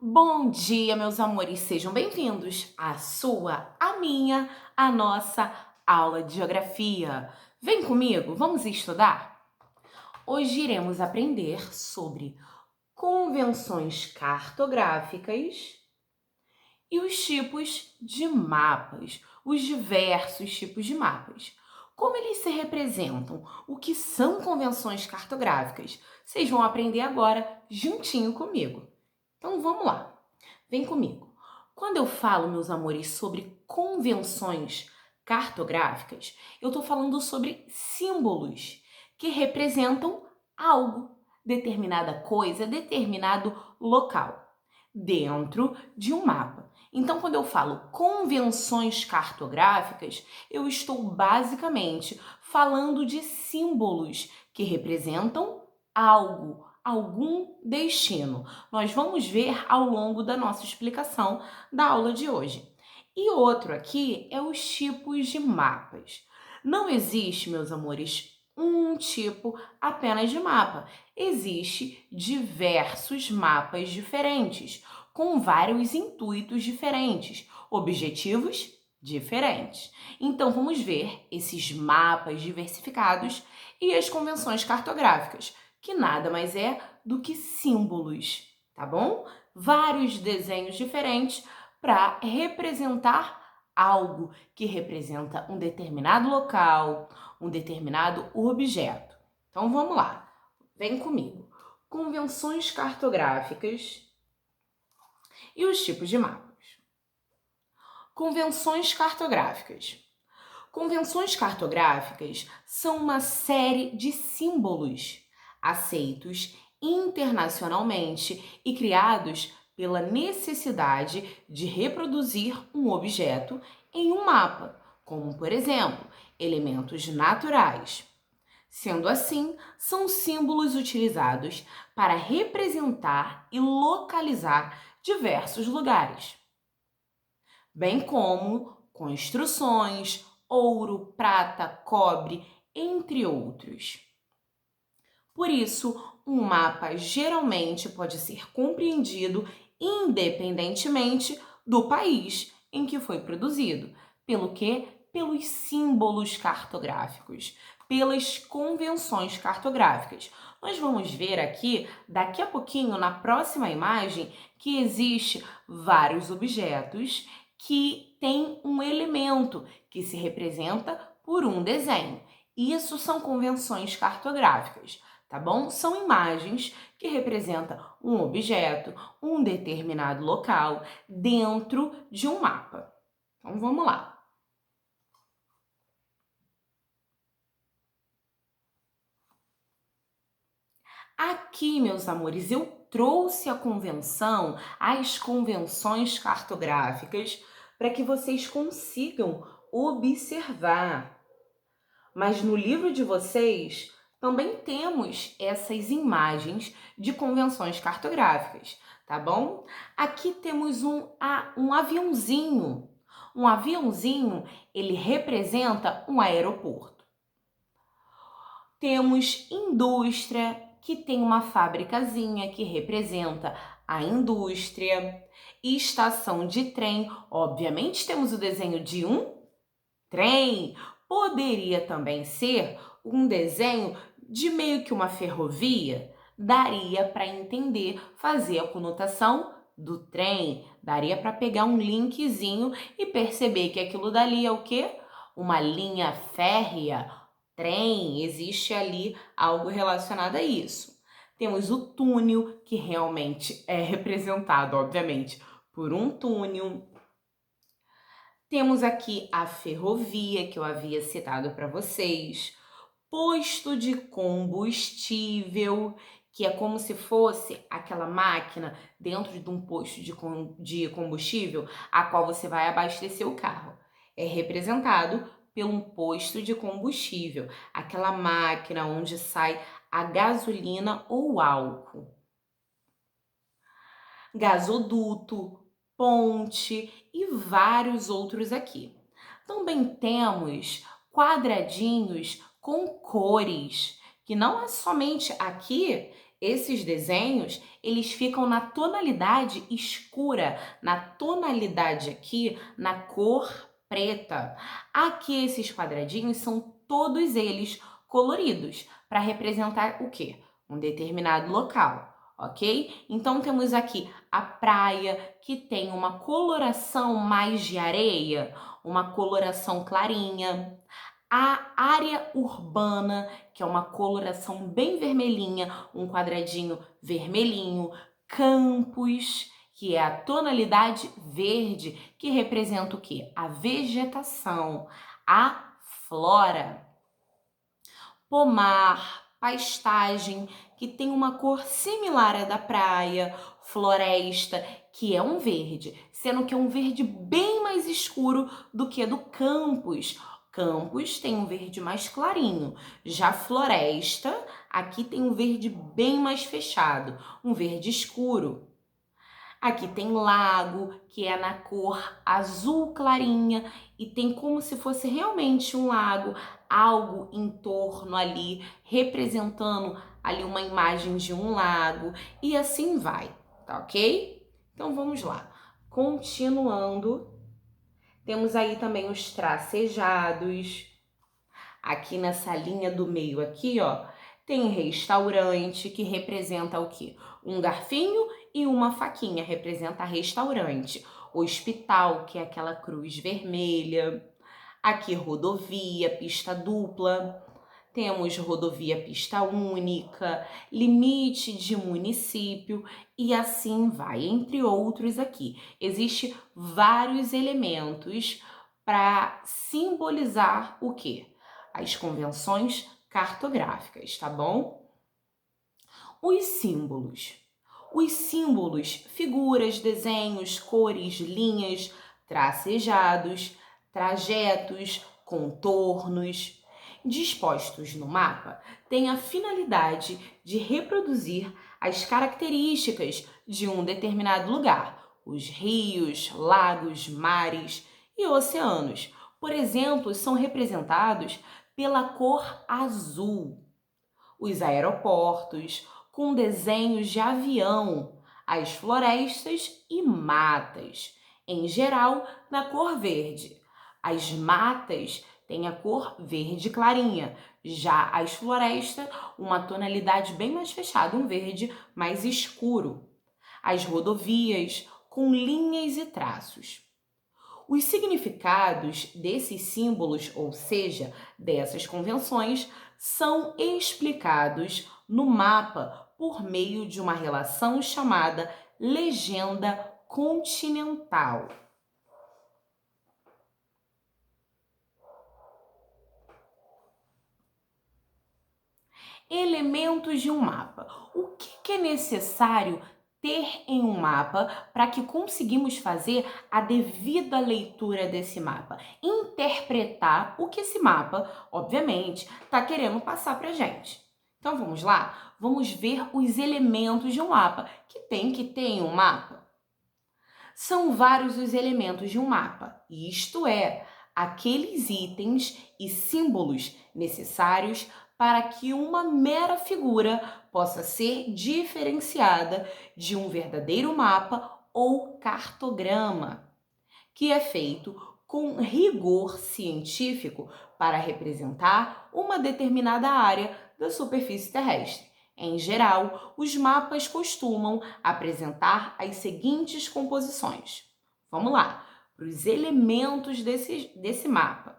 Bom dia, meus amores, sejam bem-vindos à sua, à minha, à nossa aula de geografia. Vem comigo, vamos estudar? Hoje iremos aprender sobre convenções cartográficas e os tipos de mapas, os diversos tipos de mapas. Como eles se representam? O que são convenções cartográficas? Vocês vão aprender agora juntinho comigo. Então vamos lá. Vem comigo. Quando eu falo, meus amores, sobre convenções cartográficas, eu estou falando sobre símbolos que representam algo, determinada coisa, determinado local, dentro de um mapa. Então, quando eu falo convenções cartográficas, eu estou basicamente falando de símbolos que representam algo, algum destino. Nós vamos ver ao longo da nossa explicação da aula de hoje. E outro aqui é os tipos de mapas. Não existe, meus amores, um tipo apenas de mapa. Existe diversos mapas diferentes, com vários intuitos diferentes, objetivos diferentes. Então vamos ver esses mapas diversificados e as convenções cartográficas, que nada mais é do que símbolos, tá bom? Vários desenhos diferentes para representar algo que representa um determinado local, um determinado objeto. Então vamos lá, vem comigo. Convenções cartográficas e os tipos de mapas. Convenções cartográficas. Convenções cartográficas são uma série de símbolos aceitos internacionalmente e criados pela necessidade de reproduzir um objeto em um mapa, como, por exemplo, elementos naturais. Sendo assim, são símbolos utilizados para representar e localizar diversos lugares, bem como construções, ouro, prata, cobre, entre outros. Por isso, um mapa geralmente pode ser compreendido independentemente do país em que foi produzido. Pelo quê? Pelos símbolos cartográficos, pelas convenções cartográficas. Nós vamos ver aqui, daqui a pouquinho, na próxima imagem, que existe vários objetos que têm um elemento que se representa por um desenho. Isso são convenções cartográficas, tá bom? São imagens que representam um objeto, um determinado local dentro de um mapa. Então vamos lá. Aqui, meus amores, eu trouxe a convenção, as convenções cartográficas, para que vocês consigam observar. Mas no livro de vocês também temos essas imagens de convenções cartográficas, tá bom? Aqui temos um aviãozinho. Um aviãozinho, ele representa um aeroporto. Temos indústria, que tem uma fabricazinha que representa a indústria. E estação de trem, obviamente temos o desenho de um trem. Poderia também ser um desenho de meio que uma ferrovia. Daria para entender, fazer a conotação do trem. Daria para pegar um linkzinho e perceber que aquilo dali é o quê? Uma linha férrea, trem, existe ali algo relacionado a isso. Temos o túnel, que realmente é representado, obviamente, por um túnel. Temos aqui a ferrovia, que eu havia citado para vocês, posto de combustível, que é como se fosse aquela máquina dentro de um posto de combustível, a qual você vai abastecer o carro. É representado por um posto de combustível, aquela máquina onde sai a gasolina ou álcool. Gasoduto, ponte e vários outros aqui. Também temos quadradinhos com cores, que não é somente aqui Esses desenhos, eles ficam na tonalidade escura, na tonalidade aqui, na cor preta. Aqui esses quadradinhos são todos eles coloridos para representar o quê? Um determinado local, ok? Então temos aqui a praia, que tem uma coloração mais de areia, uma coloração clarinha. A área urbana, que é uma coloração bem vermelhinha, um quadradinho vermelhinho. Campos, que é a tonalidade verde, que representa o quê? A vegetação, a flora. Pomar, pastagem, que tem uma cor similar à da praia. Floresta, que é um verde, sendo que é um verde bem mais escuro do que do campus. Campos tem um verde mais clarinho, já floresta, aqui tem um verde bem mais fechado, um verde escuro. Aqui tem lago, que é na cor azul clarinha e tem como se fosse realmente um lago, algo em torno ali, representando ali uma imagem de um lago e assim vai, tá ok? Então vamos lá. Continuando, temos aí também os tracejados. Aqui nessa linha do meio aqui, ó, tem restaurante, que representa o quê? Um garfinho e uma faquinha, representa restaurante. Hospital, que é aquela cruz vermelha. Aqui rodovia, pista dupla. Temos rodovia pista única, limite de município e assim vai, entre outros aqui. Existem vários elementos para simbolizar o quê? As convenções cartográficas, tá bom? Os símbolos. Os símbolos, figuras, desenhos, cores, linhas, tracejados, trajetos, contornos, dispostos no mapa, têm a finalidade de reproduzir as características de um determinado lugar, os rios, lagos, mares e oceanos. Por exemplo, são representados pela cor azul. Os aeroportos, com desenhos de avião, as florestas e matas, em geral na cor verde. As matas têm a cor verde clarinha, já as florestas, uma tonalidade bem mais fechada, um verde mais escuro. As rodovias, com linhas e traços. Os significados desses símbolos, ou seja, dessas convenções, são explicados no mapa por meio de uma relação chamada legenda continental. Elementos de um mapa. O que é necessário ter em um mapa para que conseguimos fazer a devida leitura desse mapa? Interpretar o que esse mapa, obviamente, está querendo passar para a gente. Então vamos lá? Vamos ver os elementos de um mapa que tem que ter em um mapa. São vários os elementos de um mapa, isto é, aqueles itens e símbolos necessários para que uma mera figura possa ser diferenciada de um verdadeiro mapa ou cartograma, que é feito com rigor científico para representar uma determinada área da superfície terrestre. Em geral, os mapas costumam apresentar as seguintes composições. Vamos lá, para os elementos desse mapa: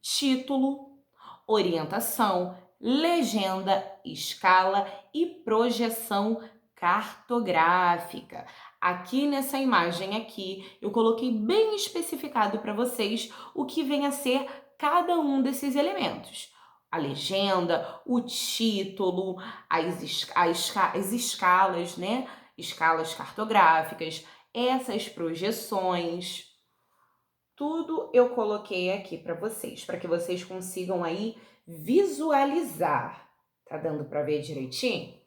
título, orientação, legenda, escala e projeção cartográfica. Aqui nessa imagem aqui, eu coloquei bem especificado para vocês o que vem a ser cada um desses elementos. A legenda, o título, as escalas, né? Escalas cartográficas, essas projeções. Tudo eu coloquei aqui para que vocês consigam aí visualizar. Tá dando para ver direitinho?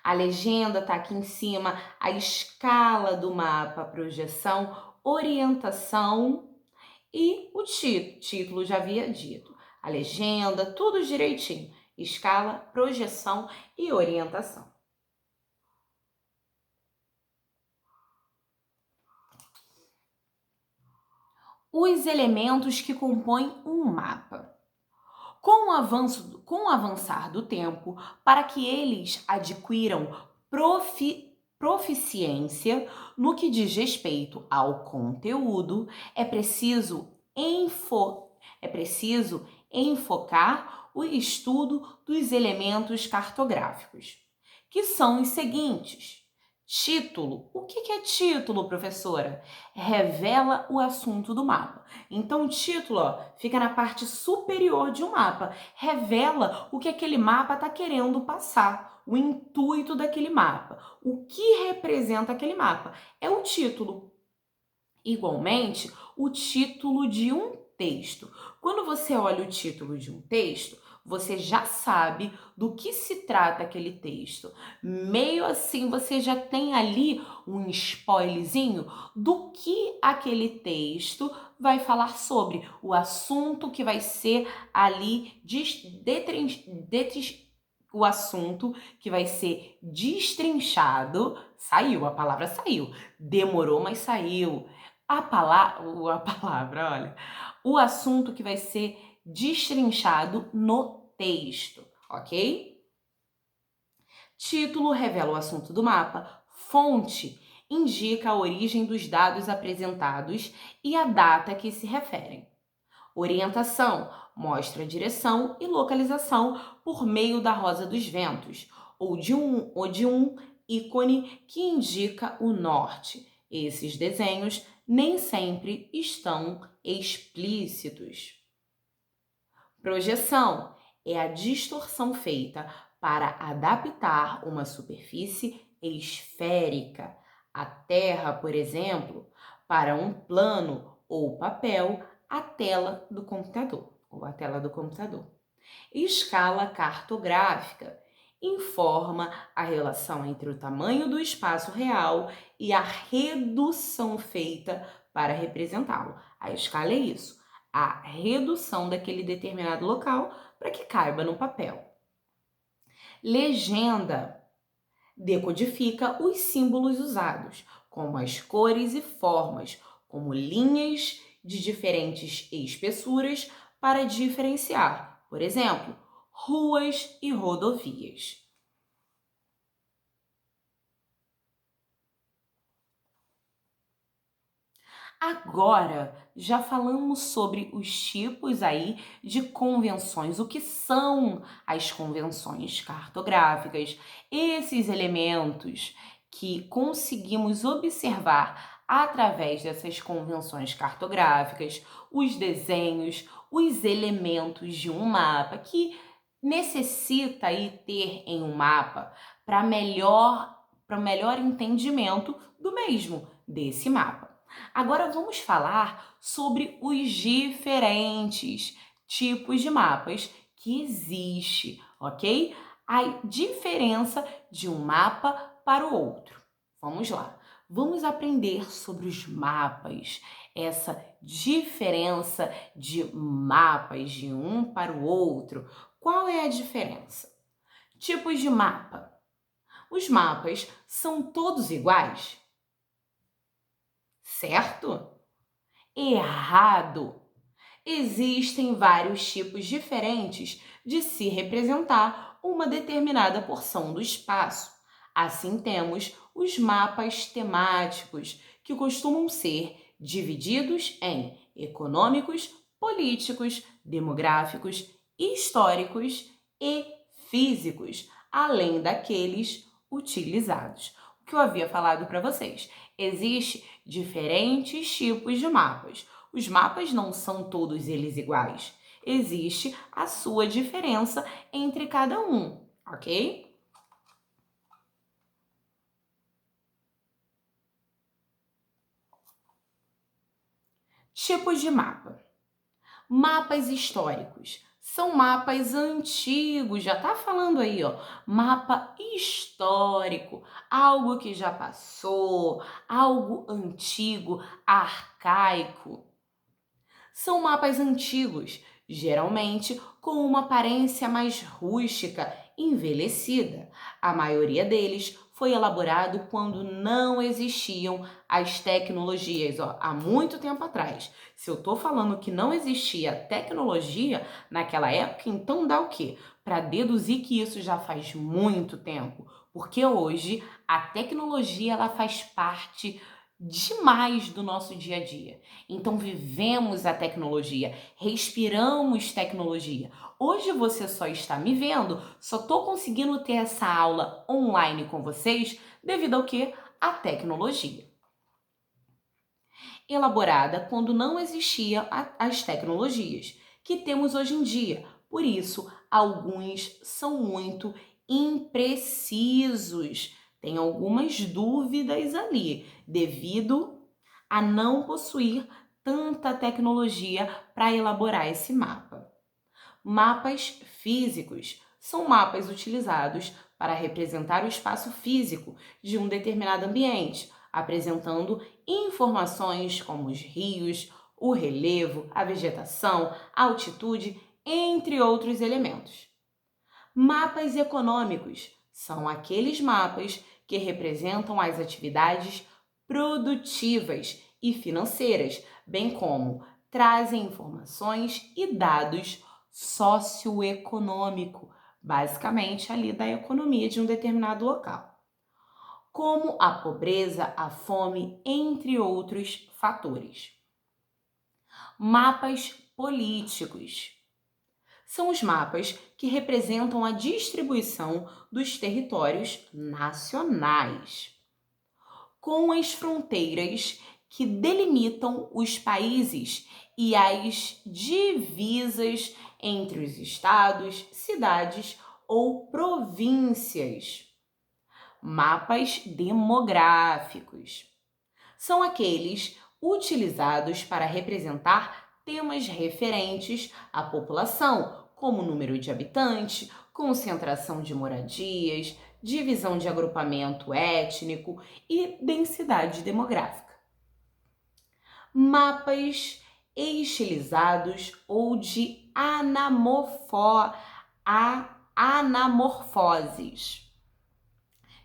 A legenda tá aqui em cima, a escala do mapa, a projeção, orientação e o título já havia dito. A legenda, tudo direitinho. escala, projeção e orientação. Os elementos que compõem um mapa. Com o avançar do tempo, para que eles adquiram proficiência no que diz respeito ao conteúdo, é preciso enfocar o estudo dos elementos cartográficos, que são os seguintes. Título. O que é título, professora? Revela o assunto do mapa. Então, o título fica na parte superior de um mapa. Revela o que aquele mapa está querendo passar, o intuito daquele mapa. O que representa aquele mapa? É o título. Igualmente, o título de um texto. Quando você olha o título de um texto, você já sabe do que se trata aquele texto. Meio assim, você já tem ali um spoilerzinho do que aquele texto vai falar sobre, o assunto que vai ser ali o assunto que vai ser destrinchado. Saiu, a palavra saiu. Demorou, mas saiu. A palavra, olha, o assunto que vai ser destrinchado no texto, ok? Título revela o assunto do mapa. Fonte indica a origem dos dados apresentados e a data a que se referem. Orientação mostra a direção e localização por meio da rosa dos ventos ou de um ícone que indica o norte. Esses desenhos nem sempre estão explícitos. Projeção é a distorção feita para adaptar uma superfície esférica, a Terra, por exemplo, para um plano ou papel, a tela do computador ou a tela do computador. Escala cartográfica informa a relação entre o tamanho do espaço real e a redução feita para representá-lo. A escala é isso, a redução daquele determinado local para que caiba no papel. Legenda decodifica os símbolos usados, como as cores e formas, como linhas de diferentes espessuras para diferenciar, por exemplo, ruas e rodovias. Agora, já falamos sobre os tipos aí de convenções, o que são as convenções cartográficas, esses elementos que conseguimos observar através dessas convenções cartográficas, os desenhos, os elementos de um mapa que necessita aí ter em um mapa para melhor entendimento do mesmo, desse mapa. Agora vamos falar sobre os diferentes tipos de mapas que existe, ok? A diferença de um mapa para o outro. Vamos lá. Vamos aprender sobre os mapas, essa diferença de mapas de um para o outro. Qual é a diferença? Tipos de mapa. Os mapas são todos iguais? Certo? Errado! Existem vários tipos diferentes de se representar uma determinada porção do espaço. Assim, temos os mapas temáticos, que costumam ser divididos em econômicos, políticos, demográficos, históricos e físicos, além daqueles utilizados. O que eu havia falado para vocês, existe diferentes tipos de mapas. Os mapas não são todos eles iguais. Existe a sua diferença entre cada um, ok? Tipos de mapa. Mapas históricos. São mapas antigos, já tá falando aí, ó. Mapa histórico, algo que já passou, algo antigo, arcaico. São mapas antigos, geralmente com uma aparência mais rústica, envelhecida. A maioria deles foi elaborado quando não existiam as tecnologias, ó, há muito tempo atrás. Se eu estou falando que não existia tecnologia naquela época, então dá o quê? Para deduzir que isso já faz muito tempo, porque hoje a tecnologia ela faz parte demais do nosso dia a dia. Então vivemos a tecnologia, respiramos tecnologia. Hoje você só está me vendo, só estou conseguindo ter essa aula online com vocês devido ao quê? À tecnologia. Elaborada quando não existiam as tecnologias que temos hoje em dia. Por isso, alguns são muito imprecisos. Tem algumas dúvidas ali, devido a não possuir tanta tecnologia para elaborar esse mapa. Mapas físicos são mapas utilizados para representar o espaço físico de um determinado ambiente, apresentando informações como os rios, o relevo, a vegetação, a altitude, entre outros elementos. Mapas econômicos são aqueles mapas que representam as atividades produtivas e financeiras, bem como trazem informações e dados socioeconômico, basicamente ali da economia de um determinado local, como a pobreza, a fome, entre outros fatores. Mapas políticos são os mapas que representam a distribuição dos territórios nacionais, com as fronteiras que delimitam os países e as divisas entre os estados, cidades ou províncias. Mapas demográficos são aqueles utilizados para representar temas referentes à população, como número de habitantes, concentração de moradias, divisão de agrupamento étnico e densidade demográfica. Mapas estilizados ou de anamorfoses.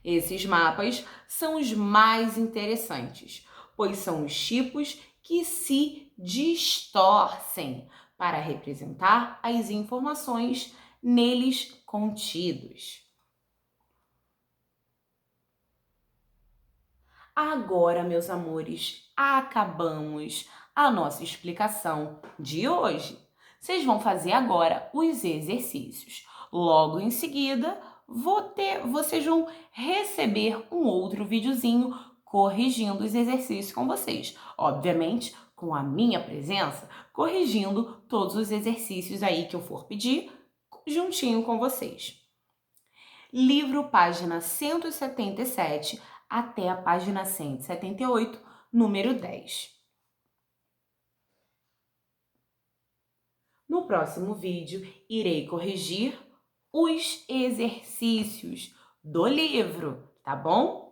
Esses mapas são os mais interessantes, pois são os tipos que se distorcem para representar as informações neles contidos. Agora, meus amores, acabamos a nossa explicação de hoje. Vocês vão fazer agora os exercícios. Logo em seguida, vocês vão receber um outro videozinho corrigindo os exercícios com vocês. Obviamente, com a minha presença, corrigindo todos os exercícios aí que eu for pedir, juntinho com vocês. Livro, página 177 até a página 178, número 10. No próximo vídeo, irei corrigir os exercícios do livro, tá bom?